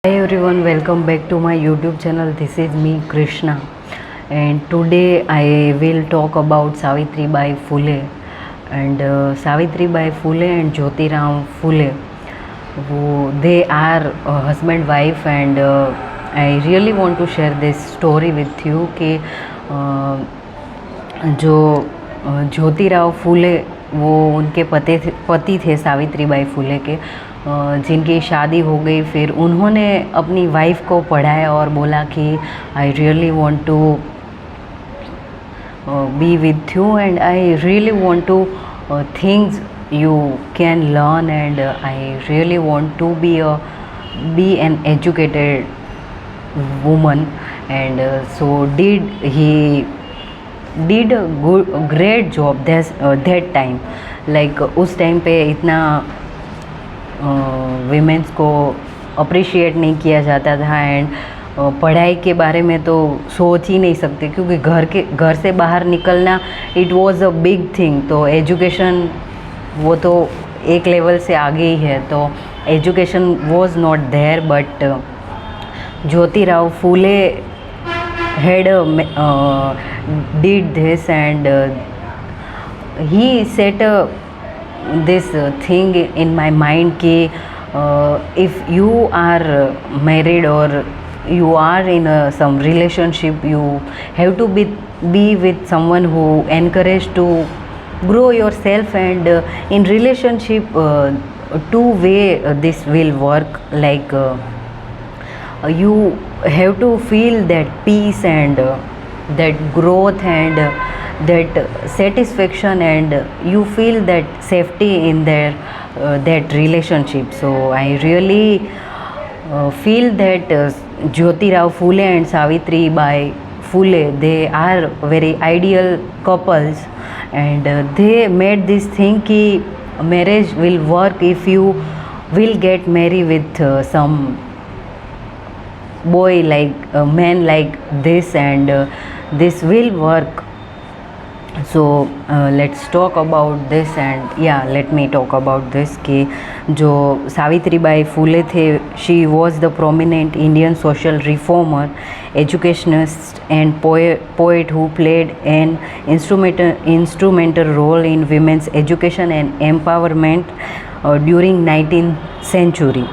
Hi everyone, welcome back to my YouTube channel. This is me Krishna, and today I will talk about Savitri Bai Phule. And Savitri Bai Phule and Jyotiram Phule, they are husband wife, and I really want to share this story with you कि जो ज्योतिराव फूले वो उनके पति थे सावित्री बाई फूले के, जिनकी शादी हो गई। फिर उन्होंने अपनी वाइफ को पढ़ाया और बोला कि I really want to be with you and I really want to things you can learn, and I really want to be an educated woman. And so he did a great job that time. Like उस time पे इतना women's को appreciate नहीं किया जाता था, and पढ़ाई के बारे में तो सोच ही नहीं सकते, क्योंकि घर से बाहर निकलना it was a big thing. तो एजुकेशन वो तो एक लेवल से आगे ही है, तो education was not there. But Jyotirao Phule had did this, and he set this thing in my mind कि if you are married or you are in some relationship, you have to be with someone who encourage to grow yourself, and in relationship two way this will work. Like you have to feel that peace and that growth and that satisfaction, and you feel that safety in that relationship. So I really feel that Jyotirao Phule and Savitri Bai Phule, they are very ideal couples, and they made this thing ki marriage will work if you will get married with some boy, like a man like this, and this will work. So let's talk about this, and yeah, let me talk about this कि जो सावित्री बाई फूले थे, she was the prominent Indian social reformer, educationist and poet who played an instrumental role in women's education and empowerment during 19th century.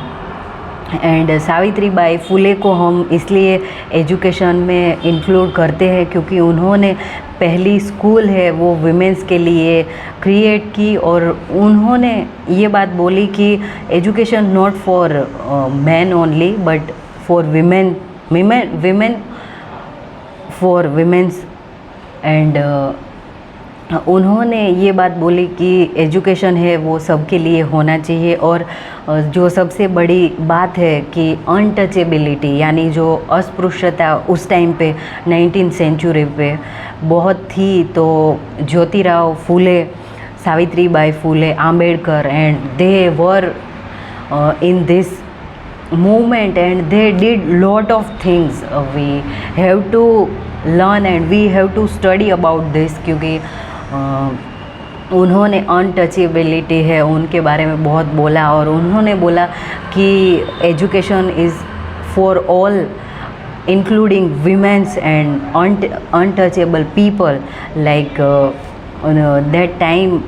And Savitri Bai Phule को हम इसलिए education में include करते हैं क्योंकि उन्होंने पहली स्कूल है वो विमेंस के लिए क्रिएट की, और उन्होंने ये बात बोली कि education not for man only but for women for women's. And उन्होंने ये बात बोली कि एजुकेशन है वो सबके लिए होना चाहिए, और जो सबसे बड़ी बात है कि अनटचेबिलिटी, यानी जो अस्पृश्यता उस टाइम पे 19th सेंचुरी पे बहुत थी, तो Jyotirao Phule, Savitri Bai Phule, Ambedkar, and they were in this movement, and they did lot of things. We have to learn and we have to study about this, क्योंकि उन्होंने अनटचेबिलिटी है उनके बारे में बहुत बोला, और उन्होंने बोला कि education is for all including women's and untouchable people. Like that time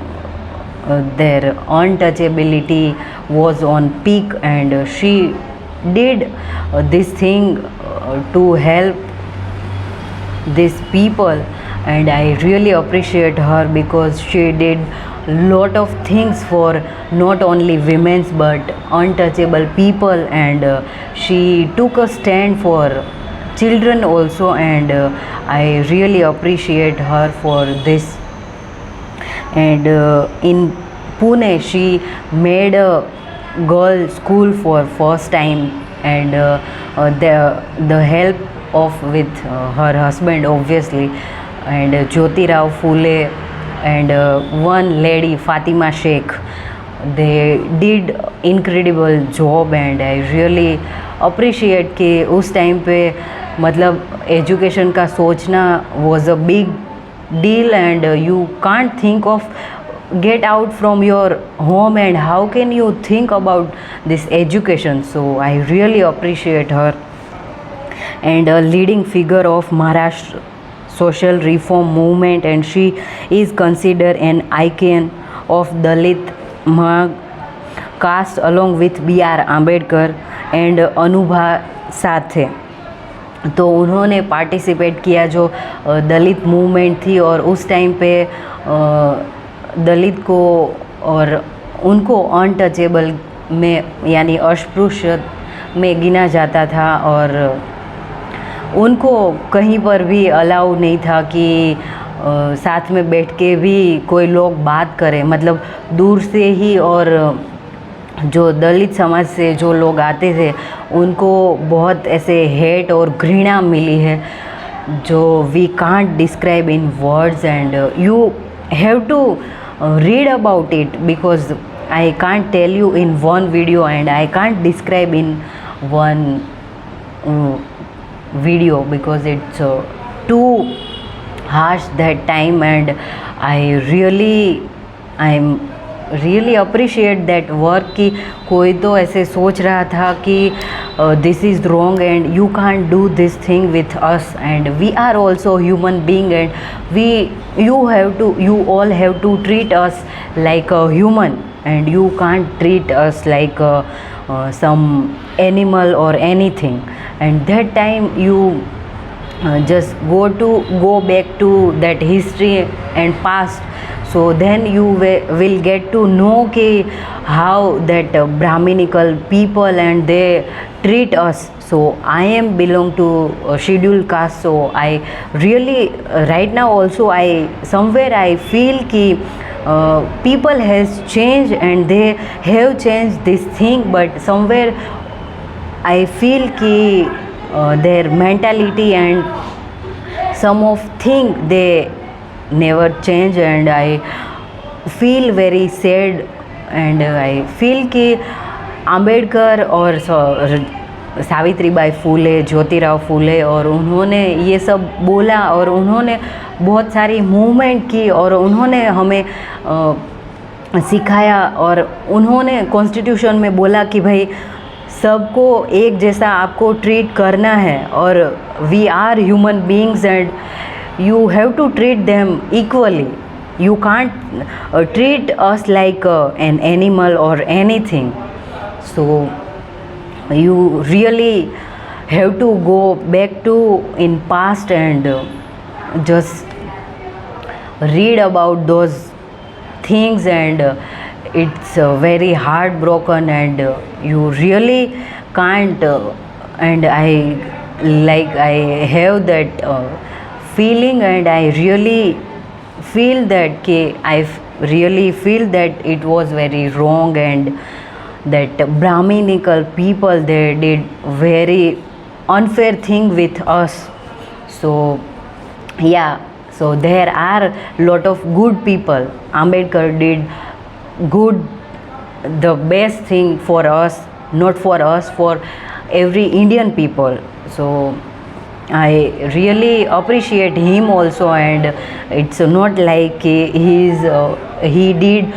their untouchability was on peak, and she did this thing to help these people, and I really appreciate her because she did lot of things for not only women's but untouchable people, and she took a stand for children also, and I really appreciate her for this. And in Pune she made a girl school for first time, and the help of with her husband obviously, and Jyotirao Phule and one lady Fatima Sheikh, they did incredible job, and I really appreciate कि उस time पे मतलब education का सोचना was a big deal, and you can't think of get out from your home and how can you think about this education. So I really appreciate her, and a leading figure of Maharashtra social reform movement, and she is considered an icon of Dalit caste along with B.R. Ambedkar and Anubha साथे. तो उन्होंने participate किया जो दलित movement थी, और उस time पे दलित को और उनको अनटचेबल में यानी अस्पृश्य में गिना जाता था, और उनको कहीं पर भी अलाउ नहीं था कि साथ में बैठ के भी कोई लोग बात करें, मतलब दूर से ही। और जो दलित समाज से जो लोग आते थे उनको बहुत ऐसे हेट और घृणा मिली है जो we can't describe in words, and you have to read about it because I can't tell you in one video and I can't describe in one video because it's too harsh that time, and I'm really appreciate that work कि कोई तो ऐसे सोच रहा था कि this is wrong and you can't do this thing with us, and we are also human being, and you all have to treat us like a human, and you can't treat us like some animal or anything. And that time you just go back to that history and past, so then you will get to know कि how that Brahminical people and they treat us. So I am belong to scheduled caste, so I really right now also I feel कि people has changed and they have changed this thing, but somewhere I feel कि their mentality and some of thing they never change, and I feel very sad, and I feel कि आम्बेडकर और सावित्रीबाई फूले, ज्योतिराव फूले, और उन्होंने ये सब बोला और उन्होंने बहुत सारी मूवमेंट की और उन्होंने हमें सिखाया, और उन्होंने कॉन्स्टिट्यूशन में बोला कि भाई सबको एक जैसा आपको ट्रीट करना है, और we are human beings and you have to treat them equally. You can't treat us like an animal or anything. So you really have to go back to in past and just read about those things, and it's very heartbroken, and you really can't and I have that feeling, and I really feel that really feel that it was very wrong, and that Brahminical people, they did very unfair thing with us. So yeah, so there are lot of good people. Ambedkar did good, the best thing for us, not for us, for every Indian people. So I really appreciate him also, and it's not like he did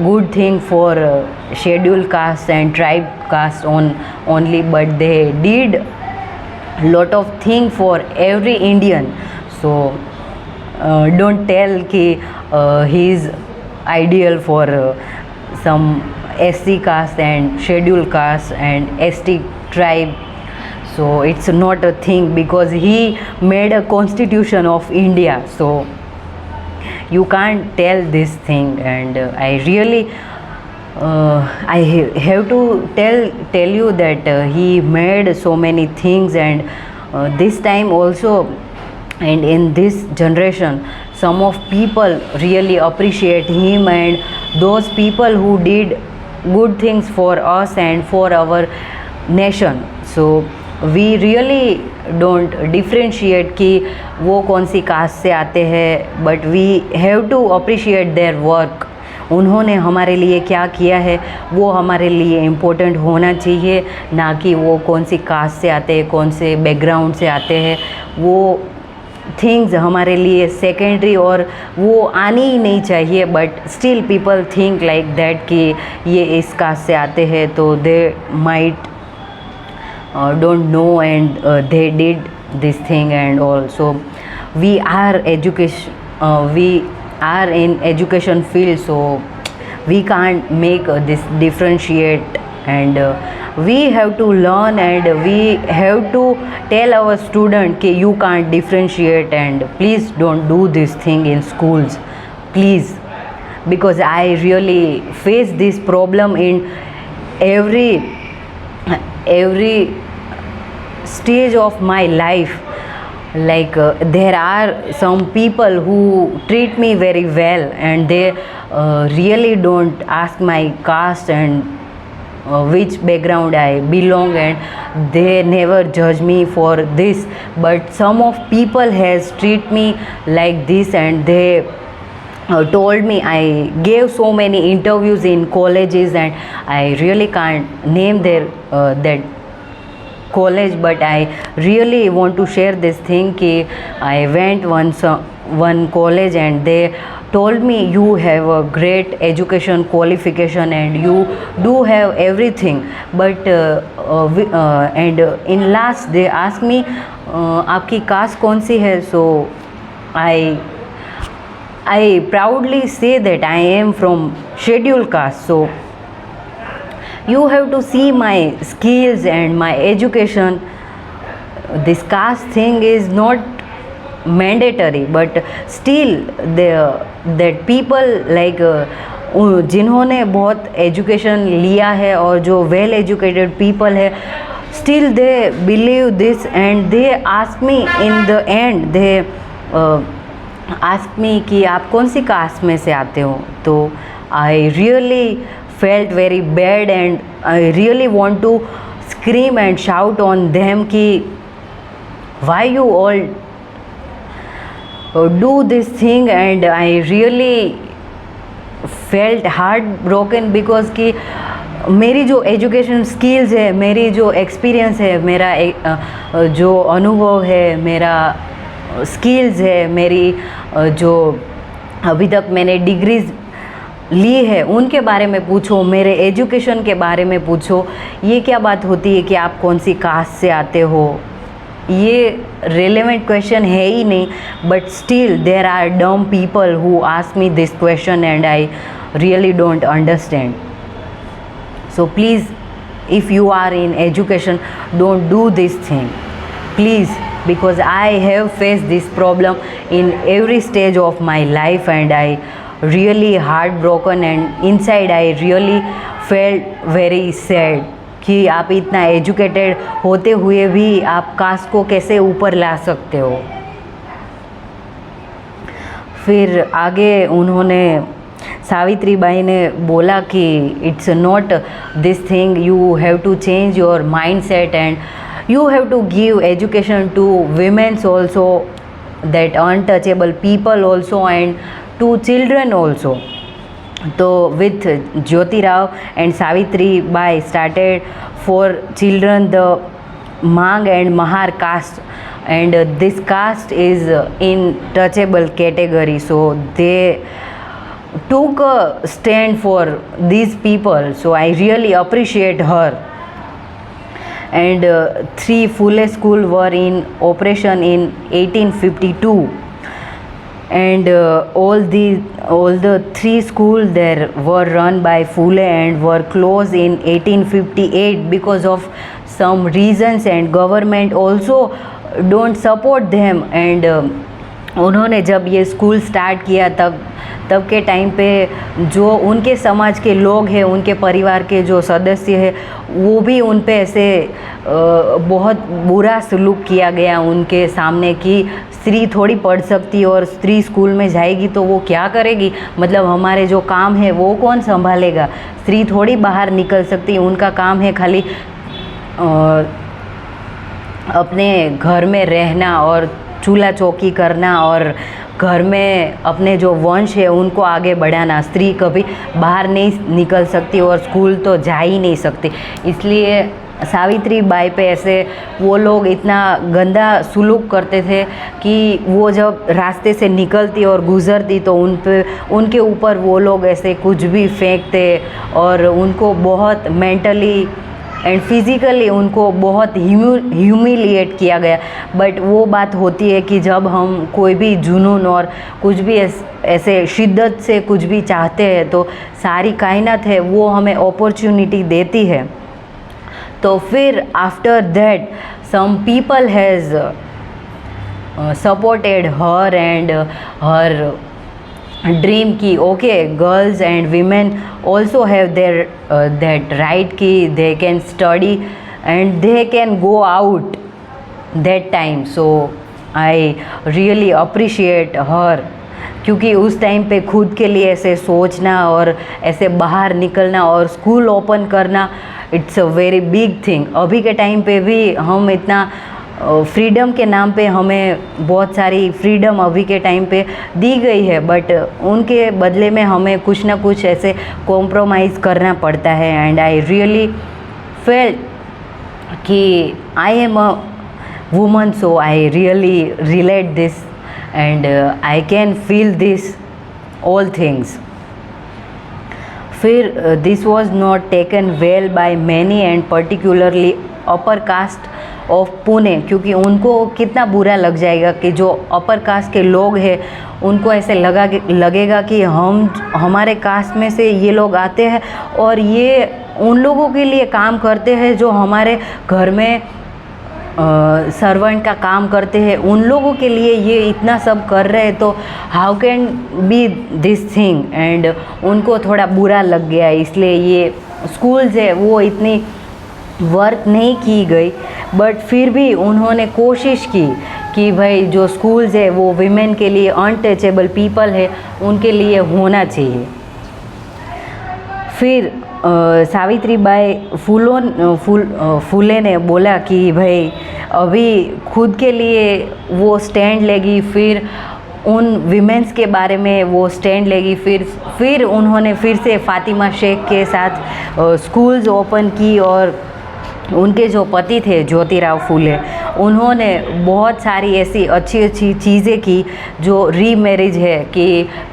good thing for scheduled caste and tribe caste only, but they did lot of thing for every Indian. So don't tell कि he is ideal for some SC caste and scheduled caste and ST tribe. So it's not a thing, because he made a constitution of India, so you can't tell this thing. And I really I have to tell you that he made so many things, and this time also, and in this generation, some of people really appreciate him, and those people who did good things for us and for our nation. So we really don't differentiate कि वो कौन सी cast से आते हैं, but we have to appreciate their work. उन्होंने हमारे लिए क्या किया है वो हमारे लिए इम्पोर्टेंट होना चाहिए, ना कि वो कौन सी कास्ट से आते हैं, कौन से बैकग्राउंड से आते हैं. वो थिंग्स हमारे लिए सेकेंडरी और वो आनी ही नहीं चाहिए, but still people think like that कि ये इस कास्ट से आते हैं तो they might don't know and they did this thing and all. So we are in education field, so we can't make this differentiate, and we have to learn and we have to tell our student कि you can't differentiate and please don't do this thing in schools, please, because I really face this problem in every stage of my life. Like there are some people who treat me very well and they really don't ask my caste and which background I belong, and they never judge me for this. But some of people has treat me like this, and they told me, I gave so many interviews in colleges and I really can't name their that college, but I really want to share this thing कि I went once one college and they told me you have a great education qualification and you do have everything, but and in last they asked me आपकी cast कौन सी है. So I proudly say that I am from scheduled caste. So you have to see my skills and my education. This caste thing is not mandatory, but still that people like जिन्होंने बहुत education लिया है और जो well educated people है, still they believe this and they ask me in the end, they ask me कि आप कौन सी कास्ट में से आते हो. तो I really felt very bad and I really want to scream and shout on them कि why you all do this thing, and I really felt heartbroken because कि मेरी जो एजुकेशन स्किल्स है, मेरी जो एक्सपीरियंस है, मेरा जो अनुभव है, मेरा स्किल्स है, मेरी जो अभी तक मैंने डिग्रीज ली है उनके बारे में पूछो, मेरे एजुकेशन के बारे में पूछो. ये क्या बात होती है कि आप कौन सी कास्ट से आते हो? ये रेलेवेंट क्वेश्चन है ही नहीं, but still there are dumb people who ask me this question and I really don't understand. So please, if you are in education, don't do this thing, please, because I have faced this problem in every stage of my life and I really heartbroken and inside I really felt very sad कि आप इतना educated होते हुए भी आप cast को कैसे ऊपर ला सकते हो. फिर आगे उन्होंने सावित्री बाई ने बोला कि it's not this thing, you have to change your mindset and you have to give education to women's also, that untouchable people also, and to children also. So with Jyoti Rao and Savitri Bai started for children the Mang and Mahar caste, and this caste is in touchable category, so they took a stand for these people. So I really appreciate her. And 3 Phule school were in operation in 1852, and all the 3 schools there were run by Phule and were closed in 1858 because of some reasons, and government also don't support them. And उन्होंने जब ये school start किया तब के time पे जो उनके समाज के लोग हैं, उनके परिवार के जो सदस्य हैं, वो भी उन पे ऐसे बहुत बुरा सलूक किया गया उनके सामने कि स्त्री थोड़ी पढ़ सकती है और स्त्री स्कूल में जाएगी तो वो क्या करेगी, मतलब हमारे जो काम है वो कौन संभालेगा, स्त्री थोड़ी बाहर निकल सकती, उनका काम है खाली अपने घर में रहना और चूल्हा चौकी करना और घर में अपने जो वंश है उनको आगे बढ़ाना. स्त्री कभी बाहर नहीं निकल सकती और स्कूल तो जा ही नहीं सकती. इसलिए सावित्री बाई पे ऐसे वो लोग इतना गंदा सुलूक करते थे कि वो जब रास्ते से निकलती और गुज़रती तो उनके ऊपर वो लोग ऐसे कुछ भी फेंकते और उनको बहुत मेंटली एंड फिज़िकली उनको बहुत ह्यूमिलिएट किया गया। बट वो बात होती है कि जब हम कोई भी जुनून और कुछ भी ऐसे शिद्दत से कुछ भी चाहते हैं तो सारी कायनात है वो हमें अपॉर्चुनिटी देती है। तो फिर after that some people has supported her and her dream की okay girls and women also have their that right कि they can study and they can go out that time. So I really appreciate her, क्योंकि उस time पे खुद के लिए ऐसे सोचना और ऐसे बाहर निकलना और स्कूल ओपन करना it's a very big thing. अभी के टाइम पे भी हम इतना फ्रीडम के नाम पे हमें बहुत सारी फ्रीडम अभी के टाइम पे दी गई है, बट उनके बदले में हमें कुछ ना कुछ ऐसे कॉम्प्रोमाइज़ करना पड़ता है। एंड आई रियली फेल्ट कि I am a woman, so I really relate this and I can feel this all things. फिर this was not taken well by many and particularly upper caste of Pune, क्योंकि उनको कितना बुरा लग जाएगा कि जो अपर कास्ट के लोग हैं उनको ऐसे लगेगा कि हमारे कास्ट में से ये लोग आते हैं और ये उन लोगों के लिए काम करते हैं जो हमारे घर में सर्वेंट का काम करते हैं, उन लोगों के लिए ये इतना सब कर रहे हैं, तो how can be this thing. And उनको थोड़ा बुरा लग गया, इसलिए ये स्कूल्स है वो इतनी वर्क नहीं की गई। बट फिर भी उन्होंने कोशिश की कि भाई जो स्कूल्स है वो विमेन के लिए अनटचेबल पीपल है उनके लिए होना चाहिए। फिर सावित्रीबाई फुले ने बोला कि भाई अभी खुद के लिए वो स्टैंड लेगी, फिर उन विमेंस के बारे में वो स्टैंड लेगी। फिर उन्होंने फिर से फातिमा शेख के साथ स्कूल्स ओपन की और उनके जो पति थे ज्योतिराव फुले, उन्होंने बहुत सारी ऐसी अच्छी अच्छी चीज़ें की जो रीमैरिज है कि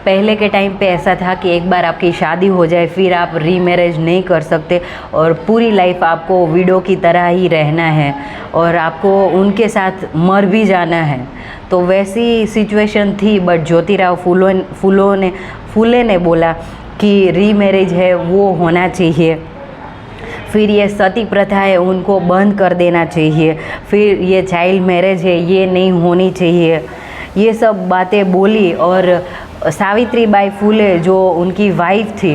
पहले के टाइम पे ऐसा था कि एक बार आपकी शादी हो जाए फिर आप रीमैरिज नहीं कर सकते और पूरी लाइफ आपको विडो की तरह ही रहना है और आपको उनके साथ मर भी जाना है। तो वैसी सिचुएशन थी, बट ज्योतिराव फुले ने बोला कि रीमैरिज है वो होना चाहिए। फिर ये सती प्रथा है उनको बंद कर देना चाहिए, फिर ये चाइल्ड मैरिज है ये नहीं होनी चाहिए, ये सब बातें बोली। और सावित्रीबाई फुले जो उनकी वाइफ थी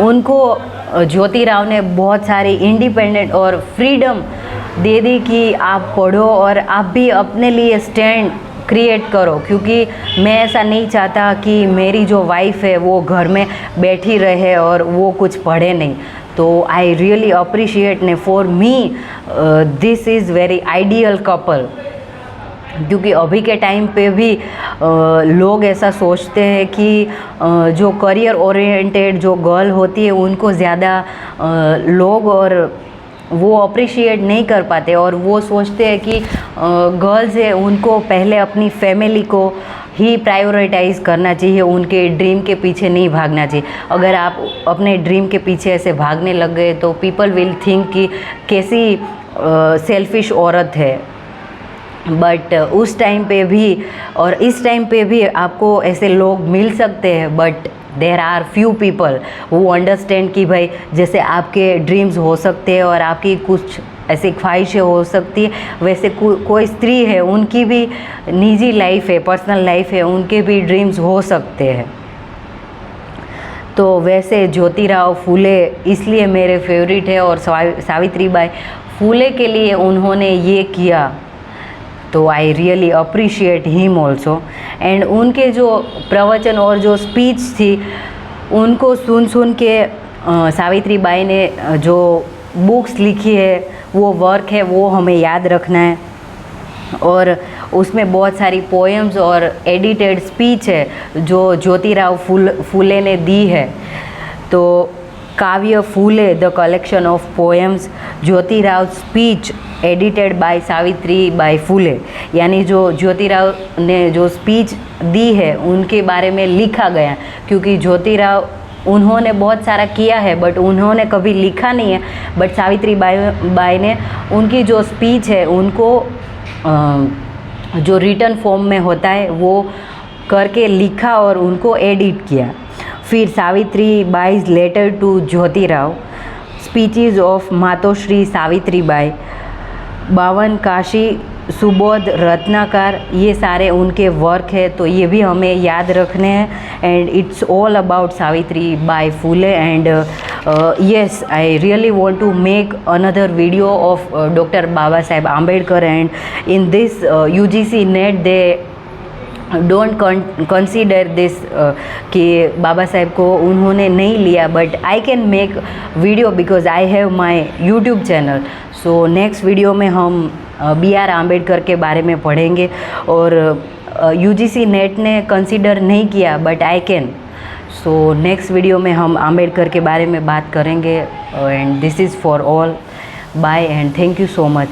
उनको ज्योतिराव ने बहुत सारी इंडिपेंडेंट और फ्रीडम दे दी कि आप पढ़ो और आप भी अपने लिए स्टैंड क्रिएट करो, क्योंकि मैं ऐसा नहीं चाहता कि मेरी जो वाइफ है वो घर में बैठी रहे और वो कुछ पढ़े नहीं। तो आई रियली अप्रिशिएट ने for me this is very ideal couple, क्योंकि अभी के टाइम पे भी लोग ऐसा सोचते हैं कि जो करियर ओरिएंटेड जो गर्ल होती है उनको ज़्यादा लोग और वो अप्रिशिएट नहीं कर पाते और वो सोचते हैं कि गर्ल्स है उनको पहले अपनी फैमिली को ही प्रायोरिटाइज़ करना चाहिए, उनके ड्रीम के पीछे नहीं भागना चाहिए। अगर आप अपने ड्रीम के पीछे ऐसे भागने लग गए तो पीपल विल थिंक कि कैसी सेल्फिश औरत है। बट उस टाइम पे भी और इस टाइम पे भी आपको ऐसे लोग मिल सकते हैं, but there are few people वो अंडरस्टैंड कि भाई जैसे आपके ड्रीम्स हो सकते हैं और आपकी कुछ ऐसी ख्वाहिशें हो सकती है, वैसे कोई स्त्री है उनकी भी निजी लाइफ है, पर्सनल लाइफ है, उनके भी ड्रीम्स हो सकते हैं। तो वैसे ज्योतिराव फुले इसलिए मेरे फेवरेट है और सावित्रीबाई फुले के लिए उन्होंने ये किया, तो आई really appreciate him also. And उनके जो प्रवचन और जो स्पीच थी उनको सुन के सावित्रीबाई ने जो बुक्स लिखी है वो वर्क है वो हमें याद रखना है और उसमें बहुत सारी पोएम्स और एडिटेड स्पीच है जो ज्योतिराव फुले ने दी है। तो Kavya Phule the collection of poems, Jyotirao speech edited by Savitri Bai Phule, यानी जो ज्योतिराव ने जो स्पीच दी है उनके बारे में लिखा गया, क्योंकि ज्योतिराव उन्होंने बहुत सारा किया है बट उन्होंने कभी लिखा नहीं है, बट सावित्री बाई ने उनकी जो स्पीच है उनको जो रिटन फॉर्म में होता है वो करके लिखा और उनको एडिट किया। फिर Savitri Bai's letter to Jyotirao, speeches of Matoshri Savitri Bai, 52 Kashi Subodh Ratnakar, ये सारे उनके वर्क है, तो ये भी हमें याद रखने हैं। And it's all about Savitri by Phule. And yes, I really want to make another video of Dr. Baba Saheb Ambedkar, and in this UGC NET they don't consider this कि बाबा साहेब को उन्होंने नहीं लिया, but I can make video because I have my YouTube channel. So next video में हम BR Ambedkar के बारे में पढ़ेंगे, और UGC नेट ने कंसिडर नहीं किया but I can. So next video में हम आम्बेडकर के बारे में बात करेंगे। And this is for all, bye and thank you so much.